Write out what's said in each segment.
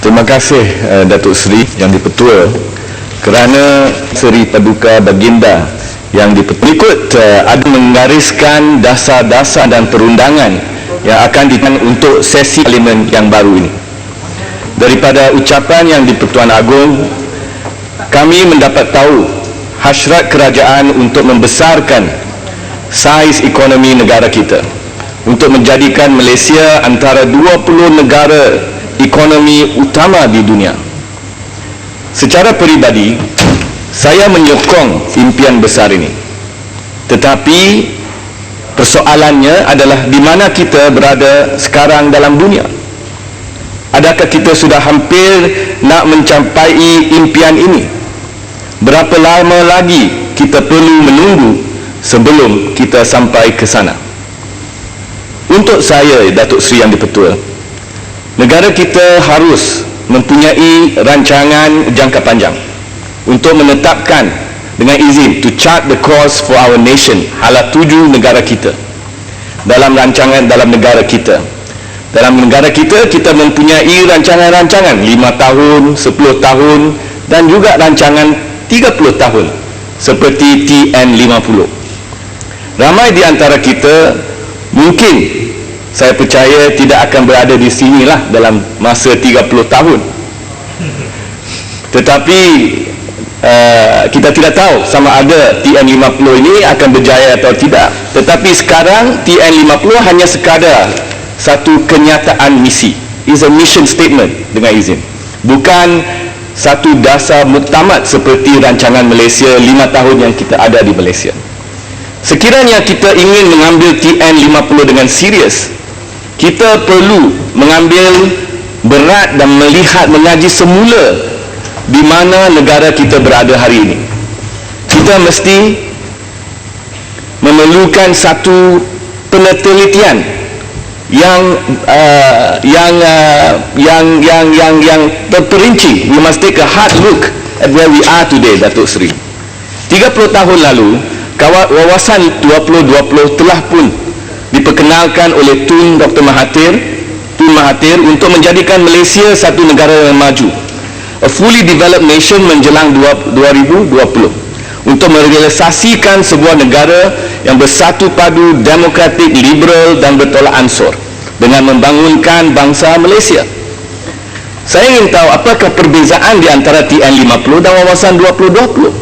Terima kasih Datuk Seri Yang Di-Pertua kerana Seri Paduka Baginda Yang Di-Pertua ikut ada menggariskan dasar-dasar dan perundangan yang akan ditentukan untuk sesi parlimen yang baru ini. Daripada ucapan Yang Di-Pertuan Agong, kami mendapat tahu hasrat kerajaan untuk membesarkan saiz ekonomi negara kita, untuk menjadikan Malaysia antara 20 negara ekonomi utama di dunia. Secara peribadi, saya menyokong impian besar ini. Tetapi persoalannya adalah di mana kita berada sekarang dalam dunia. Adakah kita sudah hampir nak mencapai impian ini? Berapa lama lagi kita perlu menunggu sebelum kita sampai ke sana? Untuk saya, Datuk Seri Yang Di-Pertua, negara kita harus mempunyai rancangan jangka panjang untuk menetapkan dengan izin to chart the course for our nation, hala tuju negara kita. Dalam rancangan dalam negara kita, kita mempunyai rancangan-rancangan 5 tahun, 10 tahun dan juga rancangan 30 tahun seperti TN50. Ramai di antara kita mungkin, saya percaya, tidak akan berada di sinilah dalam masa 30 tahun. Tetapi kita tidak tahu sama ada TN50 ini akan berjaya atau tidak. Tetapi sekarang TN50 hanya sekadar satu kenyataan misi. Is a mission statement dengan izin. Bukan satu dasar muktamad seperti rancangan Malaysia 5 tahun yang kita ada di Malaysia. Sekiranya kita ingin mengambil TN50 dengan serius, kita perlu mengambil berat dan melihat, mengaji semula di mana negara kita berada hari ini. Kita mesti memerlukan satu penelitian yang terperinci. We must take a hard look at where we are today, Datuk Seri. 30 tahun lalu, wawasan 2020 telah pun diperkenalkan oleh Tun Dr. Mahathir untuk menjadikan Malaysia satu negara yang maju, a fully developed nation menjelang 2020, untuk merealisasikan sebuah negara yang bersatu padu, demokratik, liberal dan bertolak ansur dengan membangunkan bangsa Malaysia. Saya ingin tahu apakah perbezaan di antara TN50 dan wawasan 2020.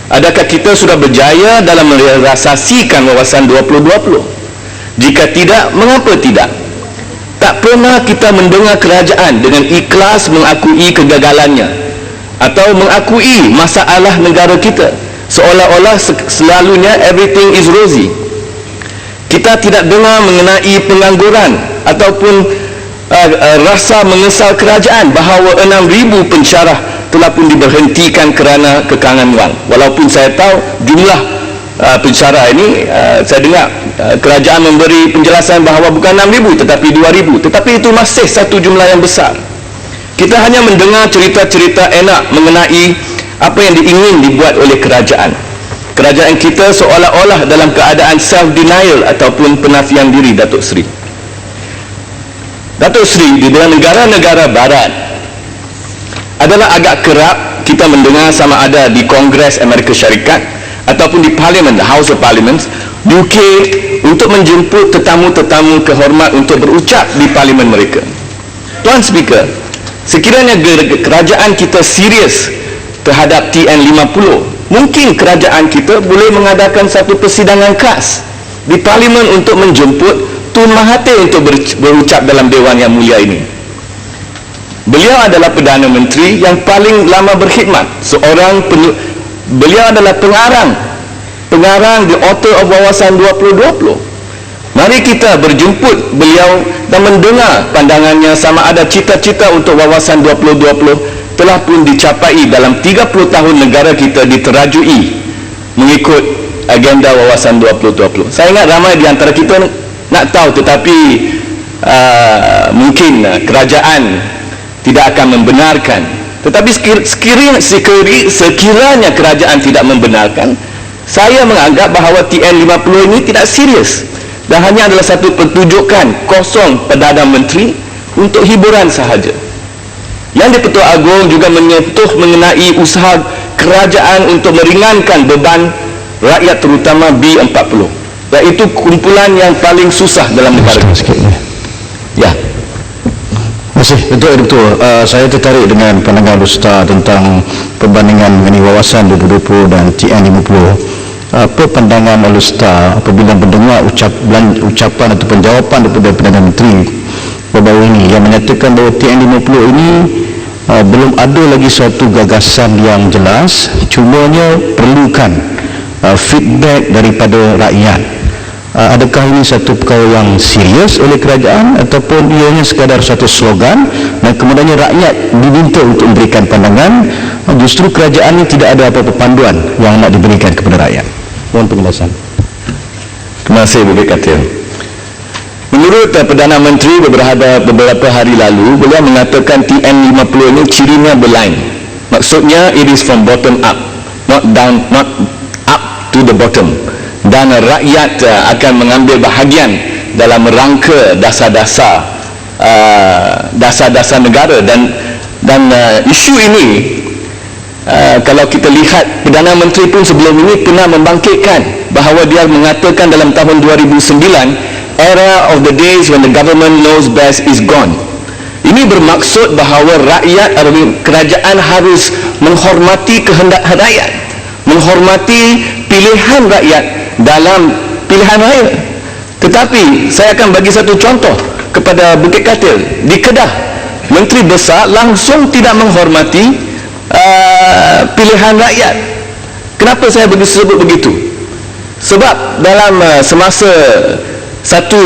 Adakah kita sudah berjaya dalam merealisasikan wawasan 2020? Jika tidak, mengapa tidak? Tak pernah kita mendengar kerajaan dengan ikhlas mengakui kegagalannya atau mengakui masalah negara kita, seolah-olah selalunya everything is rosy. Kita tidak dengar mengenai pengangguran ataupun rasa mengesal kerajaan bahawa 6,000 pensyarah telah pun diberhentikan kerana kekangan wang. Walaupun saya tahu jumlah pensyarah ini, saya dengar kerajaan memberi penjelasan bahawa bukan 6,000 tetapi 2,000, tetapi itu masih satu jumlah yang besar. Kita hanya mendengar cerita-cerita enak mengenai apa yang ingin dibuat oleh kerajaan. Kerajaan kita seolah-olah dalam keadaan self-denial ataupun penafian diri, Datuk Seri. Datuk Seri, di dalam negara-negara barat adalah agak kerap kita mendengar sama ada di Kongres Amerika Syarikat ataupun di Parlimen, the House of Parliaments, UK, untuk menjemput tetamu-tetamu kehormat untuk berucap di Parlimen mereka. Tuan Speaker, sekiranya kerajaan kita serius terhadap TN50, mungkin kerajaan kita boleh mengadakan satu persidangan khas di Parlimen untuk menjemput Tun Mahathir untuk berucap dalam Dewan Yang Mulia ini. Beliau adalah Perdana Menteri yang paling lama berkhidmat. Beliau adalah pengarang the author of wawasan 2020. Mari kita berjemput beliau dan mendengar pandangannya sama ada cita-cita untuk wawasan 2020 telah pun dicapai dalam 30 tahun negara kita diterajui mengikut agenda wawasan 2020. Saya ingat ramai di antara kita nak tahu, tetapi mungkin kerajaan tidak akan membenarkan. Tetapi sekiranya kerajaan tidak membenarkan, saya menganggap bahawa TN50 ini tidak serius dan hanya adalah satu pertunjukan kosong Perdana Menteri untuk hiburan sahaja. Yang di-Pertua Agong juga menyentuh mengenai usaha kerajaan untuk meringankan beban rakyat, terutama B40, iaitu kumpulan yang paling susah dalam negara. Ya. Terima kasih Datuk. Saya tertarik dengan pandangan Ustaz tentang perbandingan mengenai wawasan 2020 dan TN50. Apa pandangan Ustaz apabila mendengar ucapan ataupun jawapan daripada Perdana Menteri baru ini yang menyatakan bahawa TN50 ini belum ada lagi suatu gagasan yang jelas, cumanya perlukan feedback daripada rakyat. Adakah ini satu perkara yang serius oleh kerajaan ataupun ianya sekadar satu slogan dan kemudiannya rakyat diminta untuk memberikan pandangan, justru kerajaan ini tidak ada apa-apa panduan yang nak diberikan kepada rakyat? Mohon penjelasan. Terima kasih Bukit Katil. Menurut Perdana Menteri beberapa hari lalu, beliau mengatakan TN50 ini cirinya berline. Maksudnya it is from bottom up, not down, not up to the bottom. Dan rakyat akan mengambil bahagian dalam rangka dasar-dasar negara dan isu ini kalau kita lihat, Perdana Menteri pun sebelum ini pernah membangkitkan bahawa dia mengatakan dalam tahun 2009, era of the days when the government knows best is gone. Ini bermaksud bahawa rakyat atau kerajaan harus menghormati kehendak rakyat, menghormati pilihan rakyat dalam pilihan raya. Tetapi saya akan bagi satu contoh kepada Bukit Katil. Di Kedah, Menteri Besar langsung tidak menghormati pilihan rakyat. Kenapa saya sebut begitu? Sebab dalam semasa satu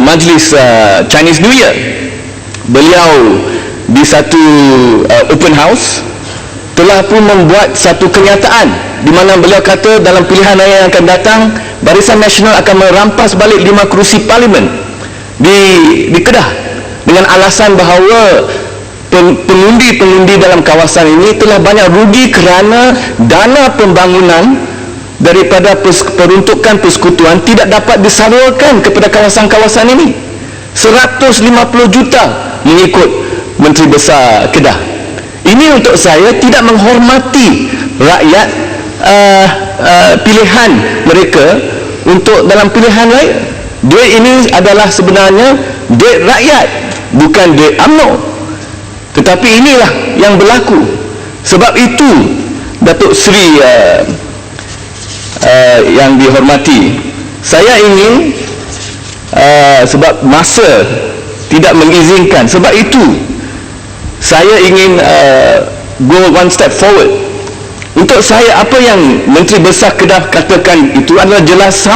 majlis Chinese New Year, beliau di satu open house telah pun membuat satu kenyataan di mana beliau kata dalam pilihan raya yang akan datang, Barisan Nasional akan merampas balik 5 kerusi parlimen di Kedah dengan alasan bahawa pengundi-pengundi dalam kawasan ini telah banyak rugi kerana dana pembangunan daripada peruntukan persekutuan tidak dapat disalurkan kepada kawasan-kawasan ini. 150 juta mengikut Menteri Besar Kedah. Ini untuk saya tidak menghormati rakyat, pilihan mereka untuk dalam pilihan raya. Duit ini adalah sebenarnya duit rakyat, bukan duit UMNO. Tetapi inilah yang berlaku. Sebab itu Datuk Seri yang dihormati, saya ingin sebab masa tidak mengizinkan, sebab itu saya ingin go one step forward. Untuk saya, apa yang Menteri Besar Kedah katakan itu adalah jelas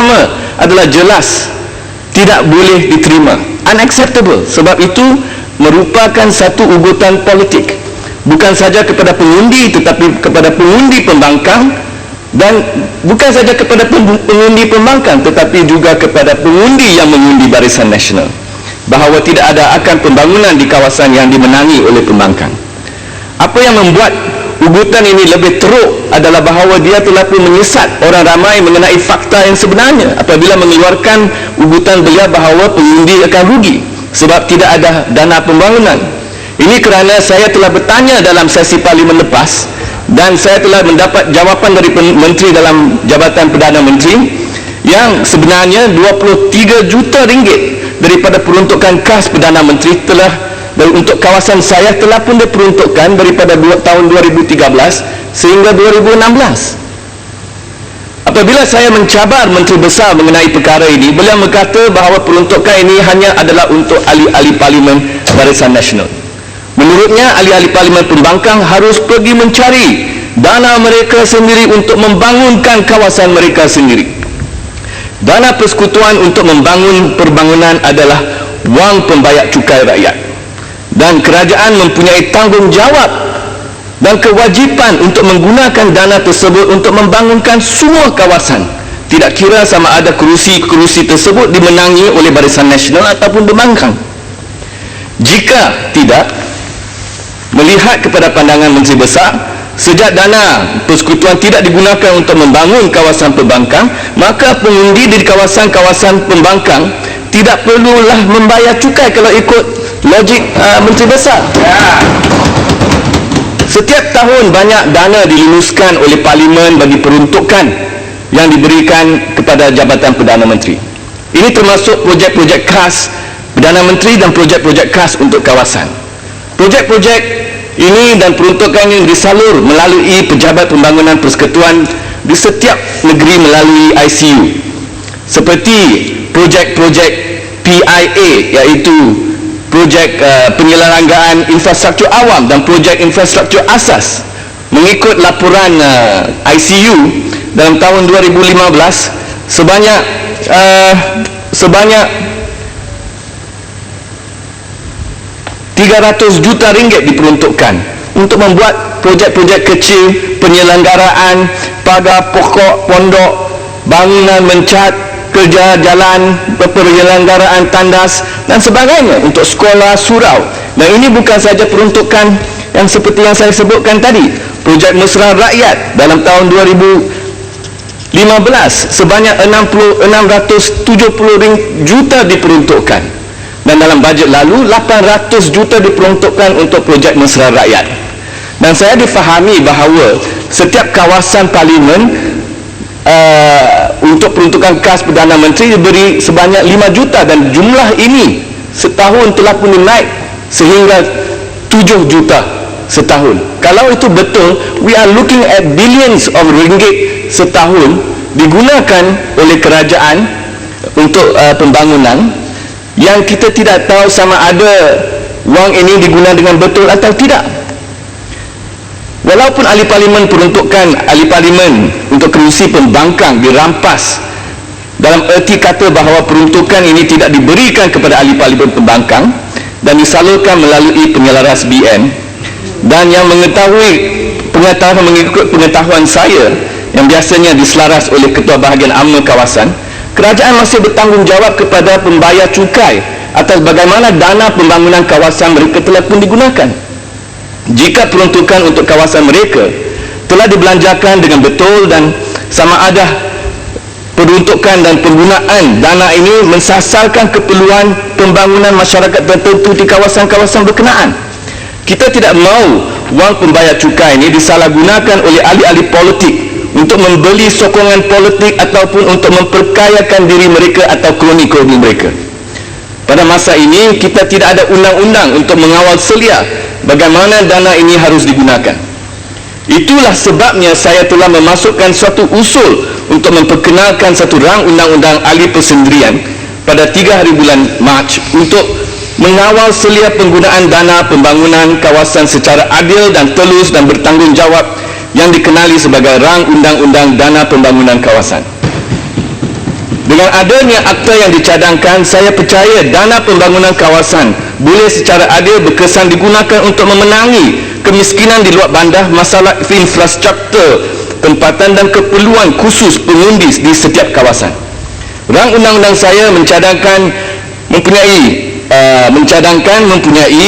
tidak boleh diterima, unacceptable. Sebab itu merupakan satu ugutan politik, bukan saja kepada pengundi tetapi kepada pengundi pembangkang, dan bukan saja kepada pengundi pembangkang tetapi juga kepada pengundi yang mengundi Barisan Nasional, bahawa tidak ada akan pembangunan di kawasan yang dimenangi oleh pembangkang. Apa yang membuat ugutan ini lebih teruk adalah bahawa dia telah pun menyesat orang ramai mengenai fakta yang sebenarnya apabila mengeluarkan ugutan beliau bahawa pengundi akan rugi sebab tidak ada dana pembangunan. Ini kerana saya telah bertanya dalam sesi parlimen lepas dan saya telah mendapat jawapan dari menteri dalam Jabatan Perdana Menteri yang sebenarnya 23 juta ringgit daripada peruntukan kas Perdana Menteri telah untuk kawasan saya telah pun diperuntukkan daripada tahun 2013 sehingga 2016. Apabila saya mencabar Menteri Besar mengenai perkara ini, beliau berkata bahawa peruntukan ini hanya adalah untuk ahli-ahli parlimen Barisan Nasional. Menurutnya, ahli-ahli parlimen pembangkang harus pergi mencari dana mereka sendiri untuk membangunkan kawasan mereka sendiri. Dana persekutuan untuk membangun perbangunan adalah wang pembayar cukai rakyat, dan kerajaan mempunyai tanggungjawab dan kewajipan untuk menggunakan dana tersebut untuk membangunkan semua kawasan, tidak kira sama ada kerusi-kerusi tersebut dimenangi oleh Barisan Nasional ataupun pembangkang. Jika tidak, melihat kepada pandangan Menteri Besar, sejak dana persekutuan tidak digunakan untuk membangun kawasan pembangkang, maka pengundi di kawasan-kawasan pembangkang tidak perlulah membayar cukai kalau ikut logik Menteri Besar. tahun banyak dana diluluskan oleh Parlimen bagi peruntukan yang diberikan kepada Jabatan Perdana Menteri. Ini termasuk projek-projek khas Perdana Menteri dan projek-projek khas untuk kawasan. Projek-projek ini dan peruntukan yang disalur melalui Pejabat Pembangunan Persekutuan di setiap negeri melalui ICU, seperti projek-projek PIA, iaitu projek penyelenggaraan infrastruktur awam dan projek infrastruktur asas. Mengikut laporan ICU, dalam tahun 2015 sebanyak 300 juta ringgit diperuntukkan untuk membuat projek-projek kecil, penyelenggaraan pagar pokok pondok, bangunan mencat, kerja jalan, penyelenggaraan tandas dan sebagainya untuk sekolah surau. Dan ini bukan saja peruntukan yang seperti yang saya sebutkan tadi. Projek Mesra Rakyat dalam tahun 2015 sebanyak 670 juta diperuntukkan, dan dalam bajet lalu 800 juta diperuntukkan untuk projek Mesra Rakyat. Dan saya difahami bahawa setiap kawasan Parlimen untuk peruntukan khas Perdana Menteri diberi sebanyak 5 juta, dan jumlah ini setahun telah pun naik sehingga 7 juta setahun. Kalau itu betul, we are looking at billions of ringgit setahun digunakan oleh kerajaan untuk pembangunan, yang kita tidak tahu sama ada wang ini digunakan dengan betul atau tidak. Walaupun ahli Parlimen peruntukan ahli Parlimen untuk kerusi pembangkang dirampas, dalam erti kata bahawa peruntukan ini tidak diberikan kepada ahli Parlimen pembangkang dan disalurkan melalui penyelaras BN, dan yang mengikut pengetahuan saya yang biasanya diselaras oleh Ketua Bahagian Amma Kawasan, kerajaan masih bertanggungjawab kepada pembayar cukai atas bagaimana dana pembangunan kawasan mereka telah pun digunakan. Jika peruntukan untuk kawasan mereka telah dibelanjakan dengan betul dan sama ada peruntukan dan penggunaan dana ini mensasarkan keperluan pembangunan masyarakat tertentu di kawasan-kawasan berkenaan. Kita tidak mahu wang pembayar cukai ini disalahgunakan oleh ahli-ahli politik untuk membeli sokongan politik ataupun untuk memperkayakan diri mereka atau kroni-kroni mereka. Pada masa ini, kita tidak ada undang-undang untuk mengawal selia bagaimana dana ini harus digunakan. Itulah sebabnya saya telah memasukkan suatu usul untuk memperkenalkan satu rang undang-undang ahli persendirian pada 3 hari bulan Mac untuk mengawal selia penggunaan dana pembangunan kawasan secara adil dan telus dan bertanggungjawab, yang dikenali sebagai rang undang-undang dana pembangunan kawasan. Dengan adanya akta yang dicadangkan, saya percaya dana pembangunan kawasan boleh secara adil berkesan digunakan untuk memenangi kemiskinan di luar bandar, masalah infrastruktur tempatan dan keperluan khusus pengundi di setiap kawasan. Rang undang-undang saya mempunyai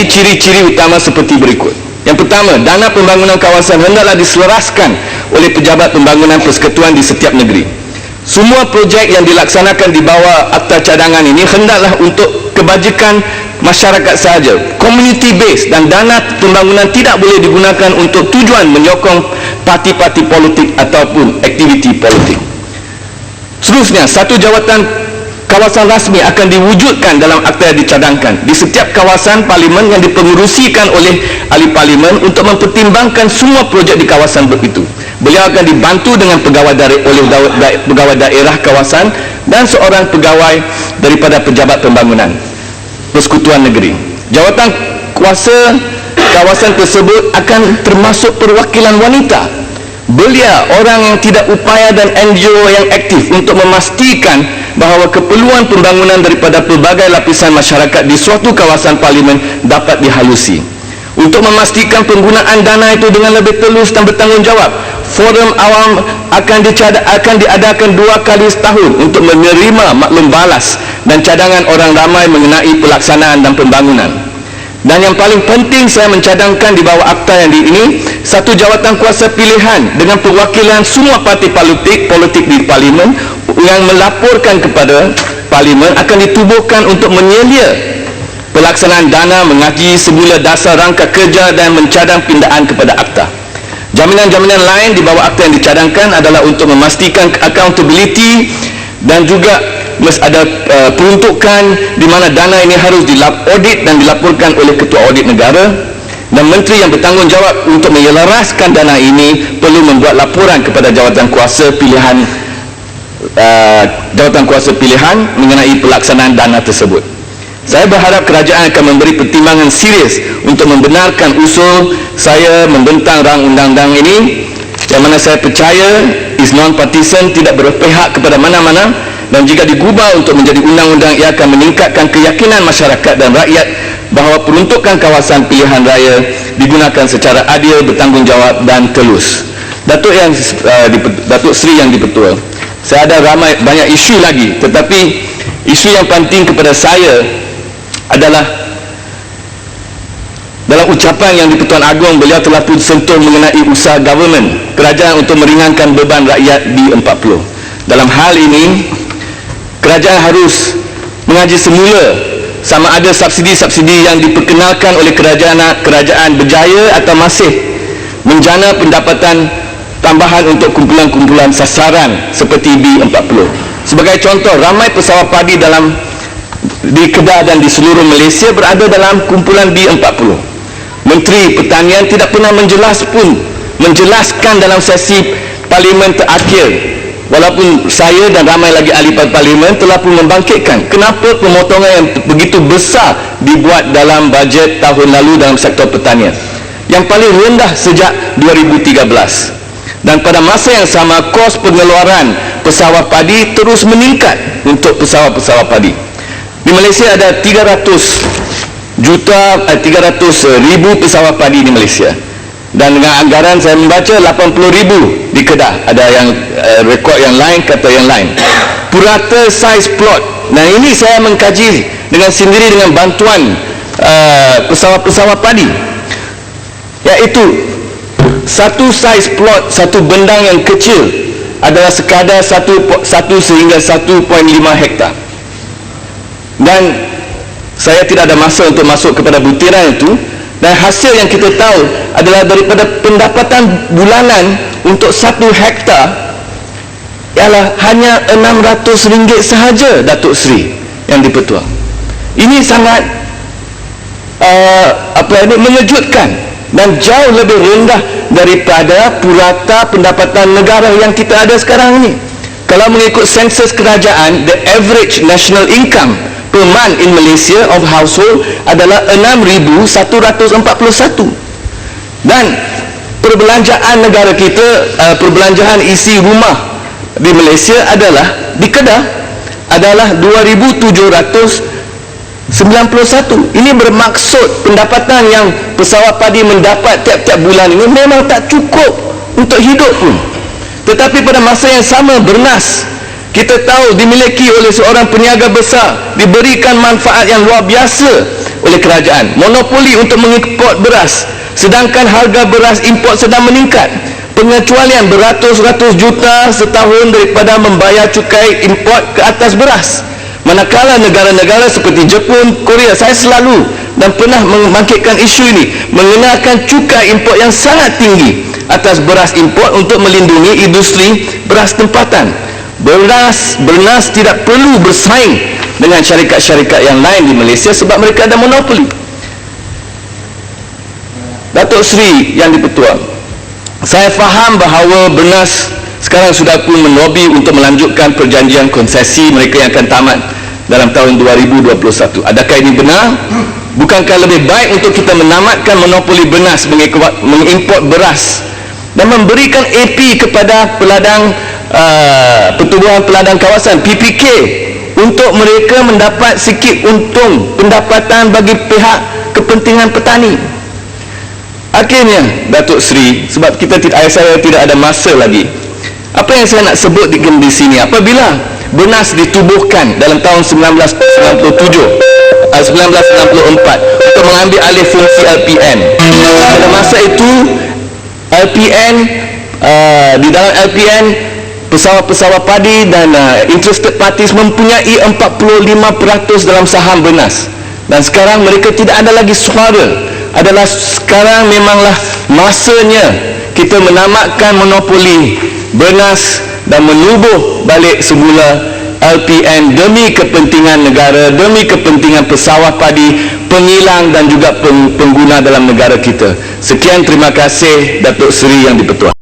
ciri-ciri utama seperti berikut. Yang pertama, dana pembangunan kawasan hendaklah diselaraskan oleh Pejabat Pembangunan Persekutuan di setiap negeri. Semua projek yang dilaksanakan di bawah akta cadangan ini hendaklah untuk kebajikan masyarakat sahaja, community based, dan dana pembangunan tidak boleh digunakan untuk tujuan menyokong parti-parti politik ataupun aktiviti politik. Seterusnya, satu jawatan kawasan rasmi akan diwujudkan dalam akta yang dicadangkan di setiap kawasan Parlimen yang dipengerusikan oleh ahli Parlimen untuk mempertimbangkan semua projek di kawasan itu. Beliau akan dibantu dengan pegawai pegawai daerah kawasan dan seorang pegawai daripada Pejabat Pembangunan Persekutuan Negeri. Jawatan kuasa kawasan tersebut akan termasuk perwakilan wanita, belia, orang yang tidak upaya dan NGO yang aktif untuk memastikan bahawa keperluan pembangunan daripada pelbagai lapisan masyarakat di suatu kawasan Parlimen dapat dihalusi. Untuk memastikan penggunaan dana itu dengan lebih telus dan bertanggungjawab, forum awam akan diadakan 2 kali setahun untuk menerima maklum balas dan cadangan orang ramai mengenai pelaksanaan dan pembangunan. Dan yang paling penting, saya mencadangkan di bawah akta yang ini satu jawatan kuasa pilihan dengan perwakilan semua parti politik di Parlimen yang melaporkan kepada Parlimen akan ditubuhkan untuk menyelia pelaksanaan dana, mengaji semula dasar rangka kerja dan mencadang pindaan kepada akta. Jaminan-jaminan lain di bawah akta yang dicadangkan adalah untuk memastikan accountability dan juga ada peruntukan di mana dana ini harus diaudit dan dilaporkan oleh Ketua Audit Negara, dan menteri yang bertanggungjawab untuk menyelaraskan dana ini perlu membuat laporan kepada jawatan kuasa pilihan mengenai pelaksanaan dana tersebut. Saya berharap kerajaan akan memberi pertimbangan serius untuk membenarkan usul saya membentang rang undang-undang ini, yang mana saya percaya is non-partisan, tidak berpihak kepada mana-mana, dan jika digubah untuk menjadi undang-undang, ia akan meningkatkan keyakinan masyarakat dan rakyat bahawa peruntukan kawasan pilihan raya digunakan secara adil, bertanggungjawab dan telus. Datuk Seri Yang di-Pertua, saya ada banyak isu lagi, tetapi isu yang penting kepada saya adalah dalam ucapan Yang di-Pertuan Agong, beliau telah pun sentuh mengenai usaha government kerajaan untuk meringankan beban rakyat B40. Dalam hal ini, kerajaan harus mengaji semula sama ada subsidi-subsidi yang diperkenalkan oleh kerajaan berjaya atau masih menjana pendapatan tambahan untuk kumpulan-kumpulan sasaran seperti B40. Sebagai contoh, ramai pesawat padi di Kedah dan di seluruh Malaysia berada dalam kumpulan B40. Menteri Pertanian tidak pernah menjelaskan dalam sesi parlimen terakhir, walaupun saya dan ramai lagi ahli parlimen telah pun membangkitkan kenapa pemotongan yang begitu besar dibuat dalam bajet tahun lalu dalam sektor pertanian, yang paling rendah sejak 2013. Dan pada masa yang sama, kos pengeluaran pesawat padi terus meningkat untuk pesawat-pesawat padi. Di Malaysia ada 300 ribu pesawat padi di Malaysia, dan dengan anggaran saya membaca 80,000 di Kedah. Ada yang rekod yang lain kata yang lain. Purata saiz plot, nah ini saya mengkaji dengan sendiri dengan bantuan pesawat-pesawat padi, iaitu satu saiz plot, satu bendang yang kecil adalah sekadar 1 sehingga 1.5 hektar. Dan saya tidak ada masa untuk masuk kepada butiran itu, dan hasil yang kita tahu adalah daripada pendapatan bulanan untuk 1 hektar ialah hanya RM600 sahaja, Datuk Seri Yang di-Pertua. Ini sangat mengejutkan dan jauh lebih rendah daripada purata pendapatan negara yang kita ada sekarang ini. Kalau mengikut sensus kerajaan, the average national income per month in Malaysia of household adalah 6,141, dan perbelanjaan negara kita, perbelanjaan isi rumah di Malaysia adalah di Kedah adalah 2,791. Ini bermaksud pendapatan yang pesawat padi mendapat tiap-tiap bulan ini memang tak cukup untuk hidup pun. Tetapi pada masa yang sama, Bernas kita tahu dimiliki oleh seorang peniaga besar, diberikan manfaat yang luar biasa oleh kerajaan, monopoli untuk mengimport beras, sedangkan harga beras import sedang meningkat, pengecualian beratus-ratus juta setahun daripada membayar cukai import ke atas beras. Manakala negara-negara seperti Jepun, Korea, saya selalu dan pernah membangkitkan isu ini, mengenakan cukai import yang sangat tinggi atas beras import untuk melindungi industri beras tempatan. Bernas tidak perlu bersaing dengan syarikat-syarikat yang lain di Malaysia sebab mereka ada monopoli. Datuk Seri Yang di-Pertua, saya faham bahawa Bernas sekarang sudah pun melobi untuk melanjutkan perjanjian konsesi mereka yang akan tamat dalam tahun 2021. Adakah ini benar? Bukankah lebih baik untuk kita menamatkan monopoli Bernas mengimport beras dan memberikan AP kepada Pertubuhan Peladang Kawasan PPK untuk mereka mendapat sikit untung pendapatan bagi pihak kepentingan petani? Akhirnya, Datuk Seri, sebab saya tidak ada masa lagi, apa yang saya nak sebut di sini, apabila Bernas ditubuhkan dalam tahun 1994 untuk mengambil alih fungsi LPN, pada masa itu LPN, di dalam LPN pesawat-pesawat padi dan interested parties mempunyai 45% dalam saham Bernas, dan sekarang mereka tidak ada lagi suara. Sekarang memanglah masanya kita menamatkan monopoli bernas dan menubuh balik semula LPN demi kepentingan negara, demi kepentingan pesawah padi, pengilang dan juga pengguna dalam negara kita. Sekian, terima kasih Datuk Seri Yang di-Pertuan.